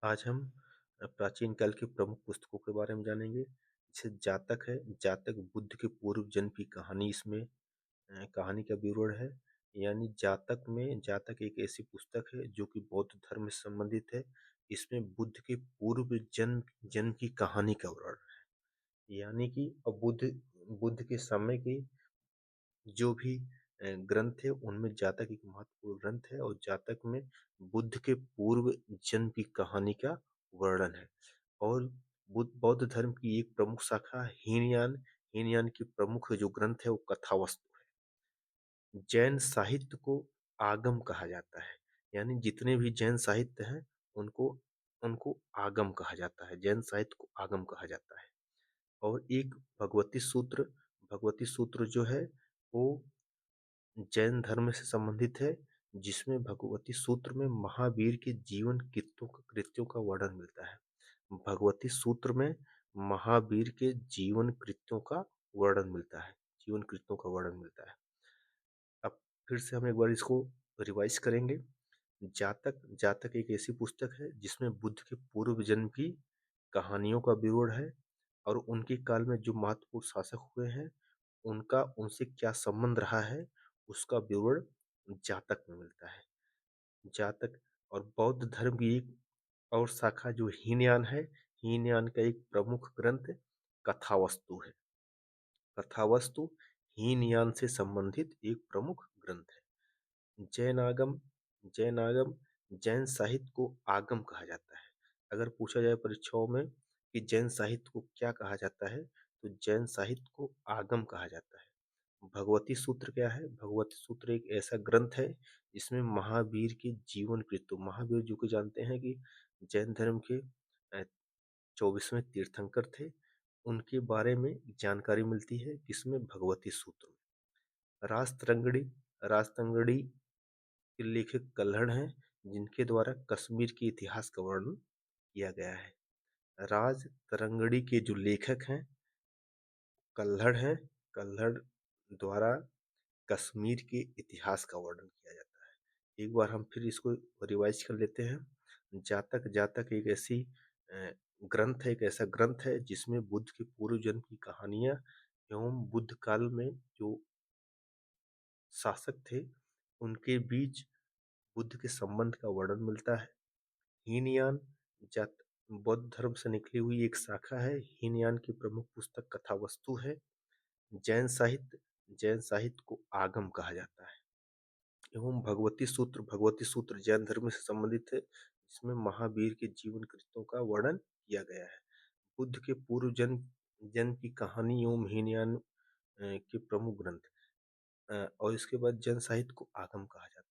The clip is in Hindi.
आज हम प्राचीन काल की प्रमुख पुस्तकों के बारे में जानेंगे। जैसे जातक है, जातक बुद्ध के पूर्व जन्म की कहानी इसमें कहानी का विवरण है। यानी जातक एक ऐसी पुस्तक है जो कि बौद्ध धर्म से संबंधित है। इसमें बुद्ध के पूर्व जन्म जन्म की कहानी का वर्णन है। यानी कि बुद्ध बुद्ध के समय की जो भी ग्रंथ है उनमें जातक एक महत्वपूर्ण ग्रंथ है और जातक में बुद्ध के पूर्व जन्म की कहानी का वर्णन है। और बौद्ध धर्म की एक प्रमुख शाखा हीनयान हीनयान की प्रमुख जो ग्रंथ है वो कथावस्तु है। जैन साहित्य को आगम कहा जाता है। यानी जितने भी जैन साहित्य हैं उनको उनको आगम कहा जाता है। जैन साहित्य को आगम कहा जाता है। और एक भगवती सूत्र जो है वो जैन धर्म से संबंधित है, जिसमें भगवती सूत्र में महावीर के जीवन कृत्यों का वर्णन मिलता है। भगवती सूत्र में महावीर के जीवन कृत्यों का वर्णन मिलता है। जीवन कृत्यों का वर्णन मिलता है। अब फिर से हम एक बार इसको रिवाइज करेंगे। जातक जातक एक ऐसी पुस्तक है जिसमें बुद्ध के पूर्व जन्म की कहानियों का विवरण है और उनके काल में जो महत्वपूर्ण शासक हुए हैं उनका उनसे क्या संबंध रहा है उसका विवरण जातक में मिलता है। जातक और बौद्ध धर्म की एक और शाखा जो हीनयान है, हीनयान का एक प्रमुख ग्रंथ कथावस्तु है। कथावस्तु हीनयान से संबंधित एक प्रमुख ग्रंथ है। जैन आगम जैन साहित्य को आगम कहा जाता है। अगर पूछा जाए परीक्षाओं में कि जैन साहित्य को क्या कहा जाता है तो जैन साहित्य को आगम कहा जाता है। भगवती सूत्र क्या है? भगवती सूत्र एक ऐसा ग्रंथ है जिसमें महावीर के जीवन कृत्य, महावीर जो कि जानते हैं कि जैन धर्म के 24वें तीर्थंकर थे, उनके बारे में जानकारी मिलती है। किसमें? भगवती सूत्र में। राजतरंगड़ी के लेखक कल्हड़ हैं, जिनके द्वारा कश्मीर के इतिहास का वर्णन किया गया है। राज तरंगड़ी के जो लेखक हैं कल्हड़ हैं। कल्हड़ द्वारा कश्मीर के इतिहास का वर्णन किया जाता है। एक बार हम फिर इसको रिवाइज कर लेते हैं। जातक जातक एक ऐसी ग्रंथ है, एक ऐसा ग्रंथ है जिसमें बुद्ध के पूर्व जन्म की कहानियां एवं बुद्ध काल में जो शासक थे उनके बीच बुद्ध के संबंध का वर्णन मिलता है। हीनयान जात बौद्ध धर्म से निकली हुई एक शाखा है। हीनयान की प्रमुख पुस्तक कथावस्तु है। जैन साहित्य को आगम कहा जाता है। एवं भगवती सूत्र जैन धर्म से संबंधित है, जिसमें महावीर के जीवन कृत्यों का वर्णन किया गया है। बुद्ध के पूर्व जन्म जन्म की कहानी एवं हीनयान के प्रमुख ग्रंथ और इसके बाद जैन साहित्य को आगम कहा जाता है।